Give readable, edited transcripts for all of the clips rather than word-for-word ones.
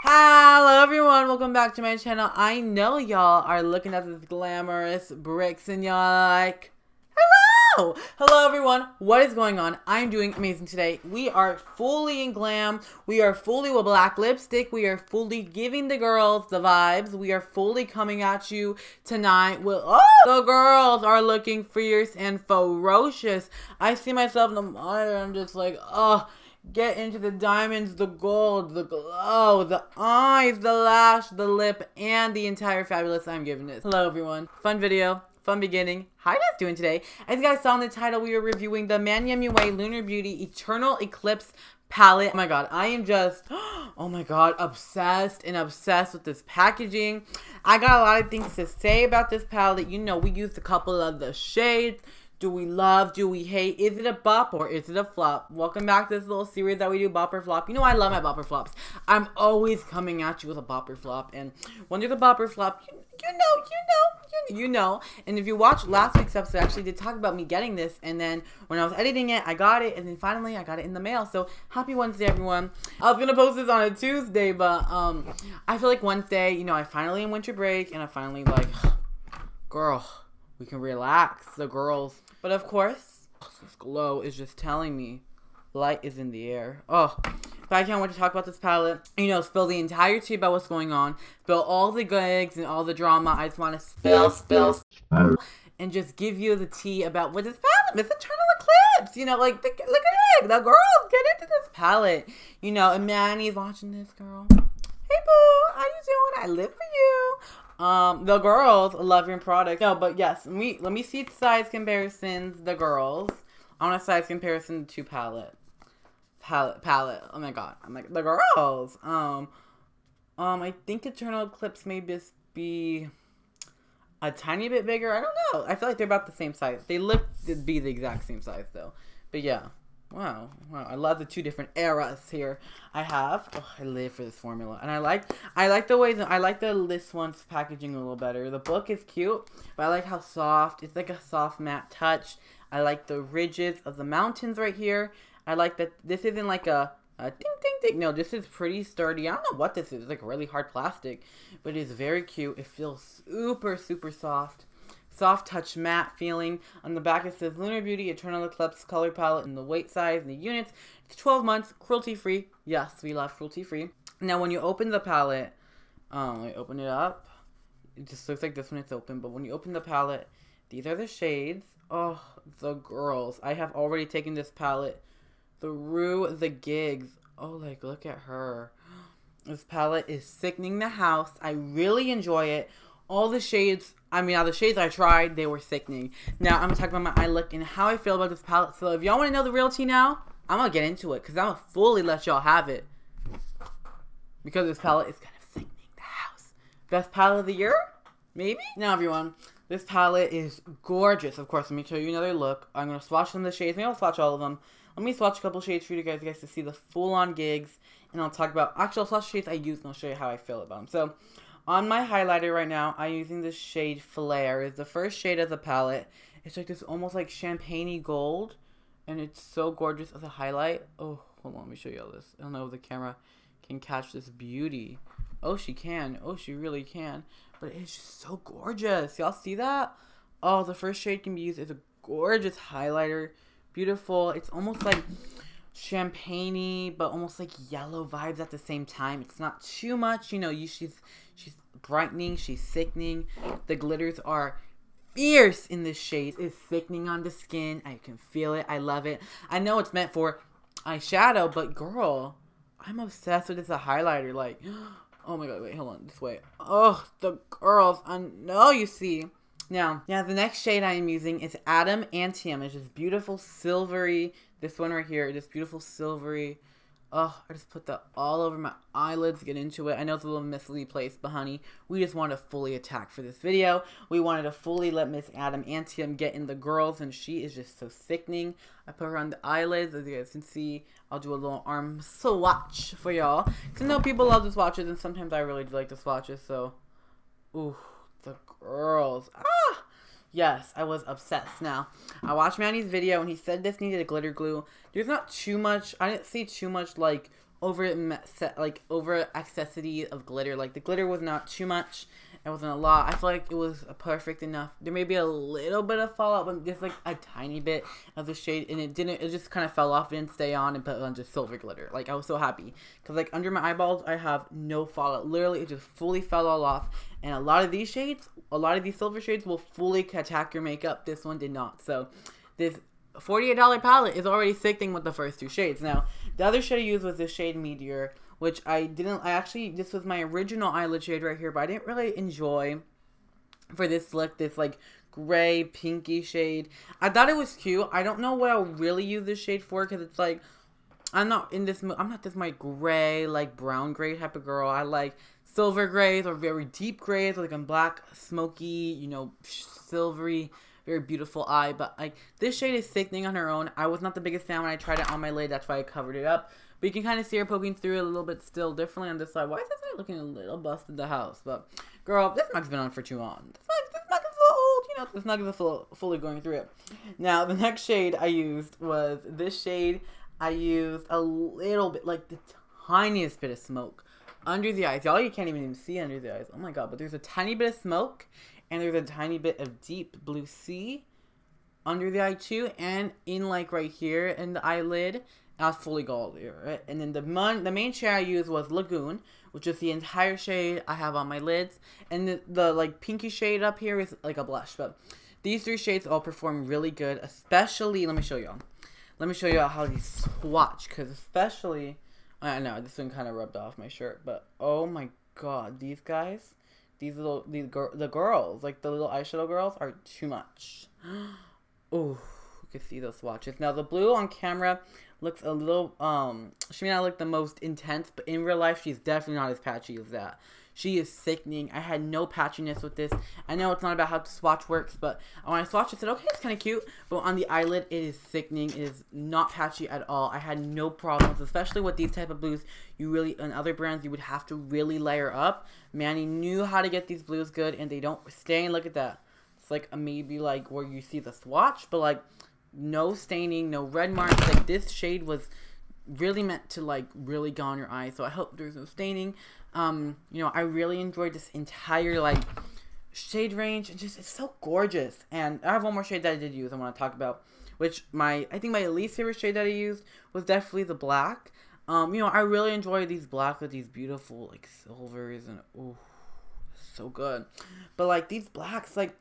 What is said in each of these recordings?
Hello everyone, welcome back to my channel. I know y'all are looking at this glamorous bricks and y'all like, hello! Hello everyone, what is going on? I'm doing amazing today. We are fully in glam. We are fully with black lipstick. We are fully giving the girls the vibes. We are fully coming at you tonight with, the girls are looking fierce and ferocious. I see myself in the monitor, I'm just like, get into the diamonds, the gold, the glow, the eyes, the lash, the lip, and the entire fabulous I'm giving this. Hello everyone. Fun video. Fun beginning. How you guys doing today? As you guys saw in the title, we are reviewing the Man Yummy Way Lunar Beauty Eternal Eclipse palette. Oh my god, I am just, oh my god, obsessed with this packaging. I got a lot of things to say about this palette. You know, we used a couple of the shades. Do we love? Do we hate? Is it a bop or is it a flop? Welcome back to this little series that we do, bop or flop. You know I love my bop or flops. I'm always coming at you with a bop or flop. And when there's a bop or flop, you know. And if you watched last week's episode, I actually did talk about me getting this. And then when I was editing it, I got it. And then finally, I got it in the mail. So happy Wednesday, everyone. I was going to post this on a Tuesday, but I feel like Wednesday, you know, I finally in winter break. And I finally like, girl, we can relax, the girls. But of course, this glow is just telling me light is in the air. But I can't wait to talk about this palette. You know, spill the entire tea about what's going on. Spill all the gigs and all the drama. I just want to spill. And just give you the tea about what this palette is. Eternal Eclipse. You know, like, look at it. The girls, get into this palette. You know, and Manny's watching this, girl. Hey, boo. How you doing? I live for you. The girls love your product. No, but yes, let me see size comparisons. The girls. I want a size comparison to palette. Oh my god. I'm like, the girls. I think Eternal Eclipse may just be a tiny bit bigger. I don't know. I feel like they're about the same size. They look to be the exact same size though. But yeah. Wow. I love the two different eras here. I live for this formula. And I like the way that I like this one's packaging a little better. The book is cute, but I like how soft. It's like a soft matte touch. I like the ridges of the mountains right here. I like that this isn't like a ding. No, this is pretty sturdy. I don't know what this is. It's like really hard plastic, but it is very cute. It feels super soft. Soft touch matte feeling. On the back it says Lunar Beauty Eternal Eclipse color palette and the weight size and the units. It's 12 months, cruelty free. Yes, we love cruelty free. Now when you open the palette, I open it up. It just looks like this when it's open, but when you open the palette, these are the shades. Oh, the girls. I have already taken this palette through the gigs. Oh, like look at her. This palette is sickening the house. I really enjoy it. All the shades, the shades I tried, they were sickening. Now, I'm going to talk about my eye look and how I feel about this palette. So, if y'all want to know the real tea now, I'm going to get into it. Because I'm going to fully let y'all have it. Because this palette is kind of sickening the house. Best palette of the year? Maybe? Now, everyone, this palette is gorgeous. Of course, let me show you another look. I'm going to swatch some of the shades. Maybe I'll swatch all of them. Let me swatch a couple shades for you guys to see the full-on gigs. And I'll talk about, actually, I'll swatch shades I use and I'll show you how I feel about them. So, on my highlighter right now, I'm using the shade Flare. It's the first shade of the palette. It's like this almost like champagne-y gold. And it's so gorgeous as a highlight. Oh, hold on. Let me show you all this. I don't know if the camera can catch this beauty. Oh, she can. Oh, she really can. But it's just so gorgeous. Y'all see that? Oh, the first shade can be used as a gorgeous highlighter. Beautiful. It's almost like champagne-y, but almost like yellow vibes at the same time. It's not too much. You know, she's brightening, she's sickening. The glitters are fierce in this shade. It's sickening on the skin. I can feel it. I love it. I know it's meant for eyeshadow, but girl, I'm obsessed with this as a highlighter. Like, oh my god, wait, hold on, this way. Oh, the girls, I know you see. Now, the next shade I am using is Adamantium. It's just beautiful silvery. This one right here, just beautiful silvery. Oh, I just put that all over my eyelids, get into it. I know it's a little messily placed, but honey, we just wanted to fully attack for this video. We wanted to fully let Miss Adamantium get in the girls, and she is just so sickening. I put her on the eyelids, as you guys can see. I'll do a little arm swatch for y'all. Because I know people love the swatches, and sometimes I really do like the swatches, so. Ooh, the girls. Yes, I was obsessed. Now, I watched Manny's video and he said this needed a glitter glue. There's not too much. I didn't see too much like over excessity of glitter. Like the glitter was not too much. It wasn't a lot. I feel like it was perfect enough. There may be a little bit of fallout, but just like a tiny bit of the shade, and it didn't. It just kind of fell off. It didn't stay on and put on just silver glitter. Like I was so happy because like under my eyeballs, I have no fallout. Literally, it just fully fell all off. And a lot of these shades, a lot of these silver shades will fully attack your makeup. This one did not. So this $48 palette is already sickening with the first two shades. Now, the other shade I used was this shade Meteor, which this was my original eyelid shade right here, but I didn't really enjoy for this look, this like gray pinky shade. I thought it was cute. I don't know what I'll really use this shade for because it's like, I'm not this my gray, like brown gray type of girl. I like silver grays or very deep grays, like a black, smoky, silvery, very beautiful eye. But like this shade is sickening on her own. I was not the biggest fan when I tried it on my lid. That's why I covered it up. But you can kind of see her poking through it a little bit still differently on this side. Why is this side looking a little busted the house? But girl, this mug's been on for too long. This mug is a little old. This mug is fully going through it. Now, the next shade I used was this shade. I used a little bit, like the tiniest bit of smoke under the eyes. Y'all, you can't even see under the eyes. Oh my god, but there's a tiny bit of smoke, and there's a tiny bit of deep blue sea under the eye too, and in like right here in the eyelid. I was fully gold here, right? And then the main shade I used was Lagoon, which is the entire shade I have on my lids. And the like pinky shade up here is like a blush. But these three shades all perform really good, especially, let me show y'all. Let me show y'all how these swatch, because especially, I know, this one kind of rubbed off my shirt, but oh my god, these guys, the girls, like the little eyeshadow girls are too much. Oh, you can see those swatches. Now the blue on camera looks a little, she may not look the most intense, but in real life, she's definitely not as patchy as that. She is sickening. I had no patchiness with this. I know it's not about how the swatch works, but when I swatched, I said, okay, it's kind of cute. But on the eyelid, it is sickening. It is not patchy at all. I had no problems, especially with these type of blues. On other brands, you would have to really layer up. Manny knew how to get these blues good, and they don't stain. Look at that. It's like maybe like where you see the swatch, but like no staining, no red marks. Like this shade was really meant to like really go on your eye, so I hope there's no staining. I really enjoyed this entire like shade range, and just it's so gorgeous. And I have one more shade that I did use I want to talk about, which I think my least favorite shade that I used was definitely the black. I really enjoy these blacks with these beautiful like silvers, and oh, so good. But like these blacks, like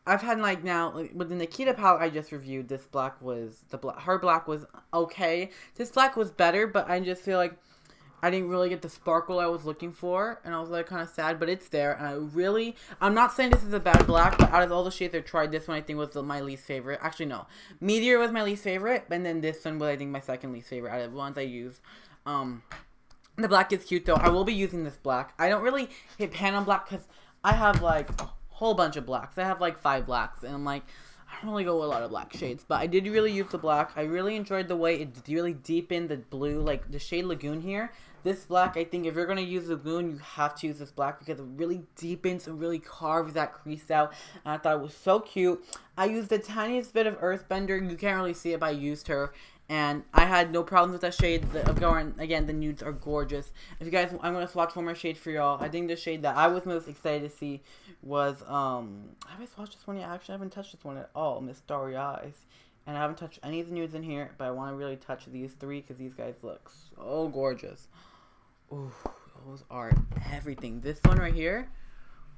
I've had like now like, with the Nikita palette I just reviewed, this black was her black was okay. This black was better, but I just feel like I didn't really get the sparkle I was looking for, and I was like kind of sad, but it's there. And I'm not saying this is a bad black, but out of all the shades I tried, this one I think was my least favorite. Actually, no, Meteor was my least favorite, and then this one was I think my second least favorite out of the ones I used. The black is cute though. I will be using this black. I don't really hit pan on black because I have like a whole bunch of blacks. I have like 5 blacks, and I'm like, I don't really go with a lot of black shades, but I did really use the black. I really enjoyed the way it really deepened the blue, like the shade Lagoon here. This black, I think if you're going to use Lagoon, you have to use this black because it really deepens and really carves that crease out. And I thought it was so cute. I used the tiniest bit of Earthbender. You can't really see it, but I used her. And I had no problems with that shade. Again, the nudes are gorgeous. If you guys, I'm going to swatch one more shade for y'all. I think the shade that I was most excited to see was, have I swatched this one yet? Actually, I haven't touched this one at all, Miss Starry Eyes. And I haven't touched any of the nudes in here, but I want to really touch these 3 because these guys look so gorgeous. Ooh, those are everything. This one right here,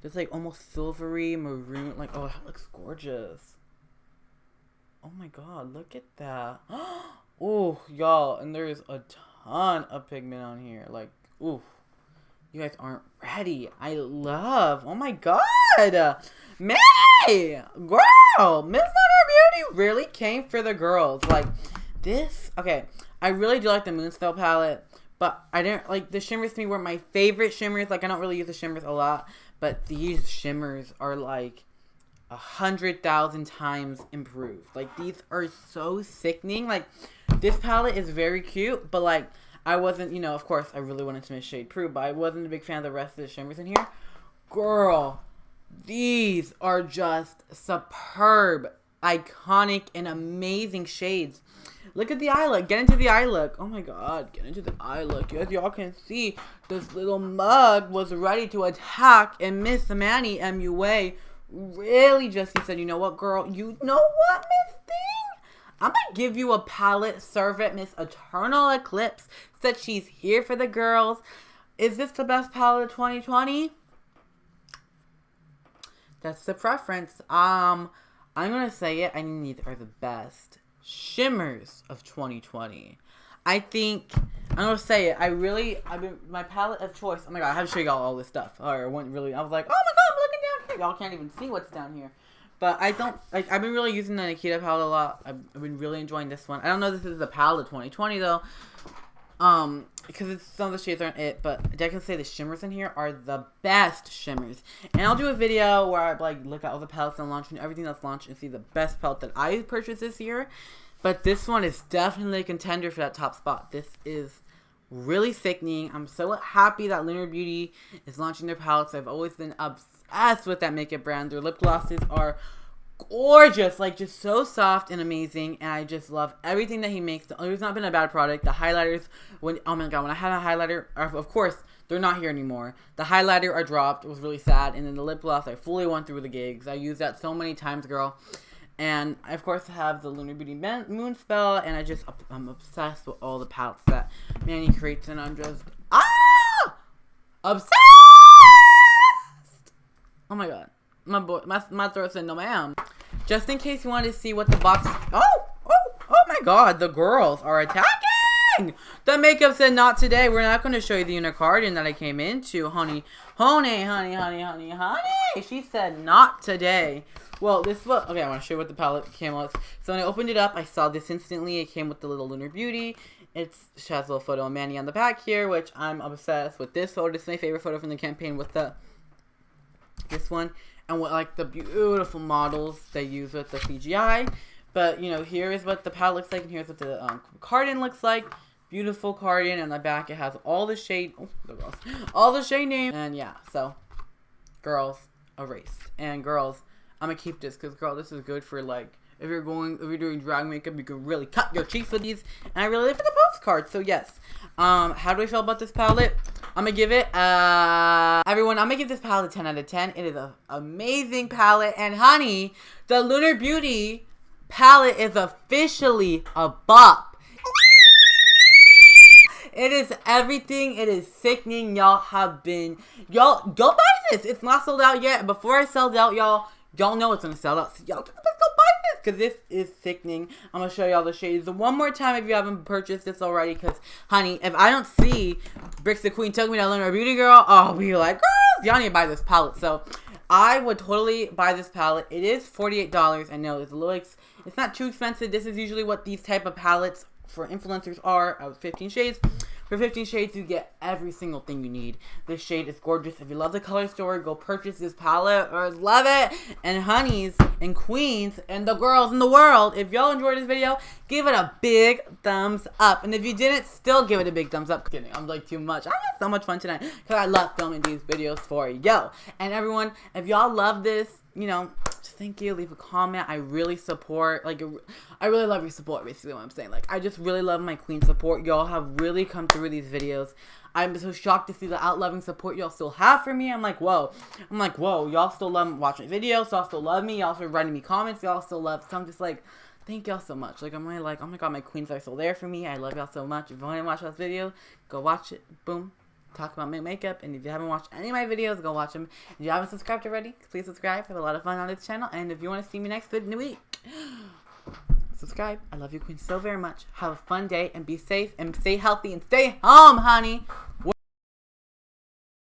this like almost silvery maroon, like, oh, that looks gorgeous. Oh my god, look at that. Oh, y'all, and there's a ton of pigment on here. Like, ooh, you guys aren't ready. Oh my god, May, girl, Miss Lunar Beauty really came for the girls. Like, this, okay, I really do like the Moonspell palette, but I didn't, like, the shimmers to me were my favorite shimmers. Like, I don't really use the shimmers a lot, but these shimmers are like 100,000 times improved. Like, these are so sickening. Like, this palette is very cute, but like, I wasn't, of course, I really wanted to miss Shade Proof, but I wasn't a big fan of the rest of the shimmers in here. Girl, These are just superb, iconic, and amazing shades. Look at the eye look. Get into the eye look. Oh my god, get into the eye look. As y'all can see, this little mug was ready to attack, and Miss Manny MUA really just said, you know what, girl? You know what, Miss Thing? I'm gonna give you a palette. Serve it, Miss Eternal Eclipse. Said she's here for the girls. Is this the best palette of 2020? That's the preference. I'm gonna say it. I think these are the best shimmers of 2020. I think I'm gonna say it. I've been my palette of choice. Oh my god, I have to show y'all all this stuff. Or I wasn't really. I was like, oh my god, I'm looking down here. Y'all can't even see what's down here. But I don't like. I've been really using the Nikita palette a lot. I've been really enjoying this one. I don't know if this is the palette of 2020 though. Because some of the shades aren't it, but I can say the shimmers in here are the best shimmers. And I'll do a video where I like look at all the palettes that launch and everything that's launched and see the best palette that I purchased this year. But this one is definitely a contender for that top spot. This is really sickening. I'm so happy that Lunar Beauty is launching their palettes. I've always been obsessed with that makeup brand. Their lip glosses are gorgeous, like just so soft and amazing, and I just love everything that he makes. There's not been a bad product. The highlighters, oh my god, when I had a highlighter, of course they're not here anymore. The highlighter I dropped, was really sad, and then the lip gloss I fully went through the gigs. I used that so many times, girl. And I of course have the Lunar Beauty Moon Spell, and I'm obsessed with all the palettes that Manny creates, and I'm just obsessed. Oh my god. My throat said no ma'am. Just in case you wanted to see what the box... Oh my god, the girls are attacking! The makeup said not today. We're not going to show you the unicorn that I came into. Honey. She said not today. Well, this was... Okay, I want to show you what the palette came with. So when I opened it up, I saw this instantly. It came with the little Lunar Beauty. She has a little photo of Manny on the back here, which I'm obsessed with this photo. This is my favorite photo from the campaign with this one. And what like the beautiful models they use with the CGI. But, you know, here is what the palette looks like, and here's what the cardigan looks like. Beautiful cardigan, and on the back it has all the shade, all the shade names. And yeah, so, girls, erased. And girls, I'm gonna keep this, because girl, this is good for like, if you're doing drag makeup, you can really cut your cheeks with these. And I really like for the postcard, so yes. How do I feel about this palette? I'm gonna give it, everyone, I'm gonna give this palette a 10 out of 10. It is an amazing palette. And honey, the Lunar Beauty palette is officially a bop. It is everything. It is sickening. Y'all go buy this. It's not sold out yet. Before it sells out, y'all know it's gonna sell out. So y'all let's go buy this, because this is sickening. I'm gonna show y'all the shades one more time if you haven't purchased this already, because honey, if I don't see Bricks the Queen took me to Lunar Beauty girl, I'll be like, girls, y'all need to buy this palette. So I would totally buy this palette. It is $48. I know it's a little, it's not too expensive. This is usually what these type of palettes for influencers are. 15 shades. For 15 shades, you get every single thing you need. This shade is gorgeous. If you love the color story, go purchase this palette. Or love it. And honeys and queens and the girls in the world, if y'all enjoyed this video, give it a big thumbs up. And if you didn't, still give it a big thumbs up. Kidding, I'm like too much. I had so much fun tonight because I love filming these videos for yo. And everyone, if y'all love this, you know, just thank you. Leave a comment. I really support, like, I really love your support, basically what I'm saying. Like, I just really love my queen support. Y'all have really come through these videos. I'm so shocked to see the out-loving support y'all still have for me. I'm like, whoa. Y'all still love watching videos. Y'all still love me. Y'all still writing me comments. Y'all still love. So I'm just like, thank y'all so much. Like, I'm really like, oh my god, my queens are still there for me. I love y'all so much. If you want to watch this video, go watch it. Boom. Talk about my makeup. And if you haven't watched any of my videos, go watch them. If you haven't subscribed already, please subscribe. I have a lot of fun on this channel. And if you want to see me next week, subscribe. I love you, queen, so very much. Have a fun day and be safe and stay healthy and stay home, honey.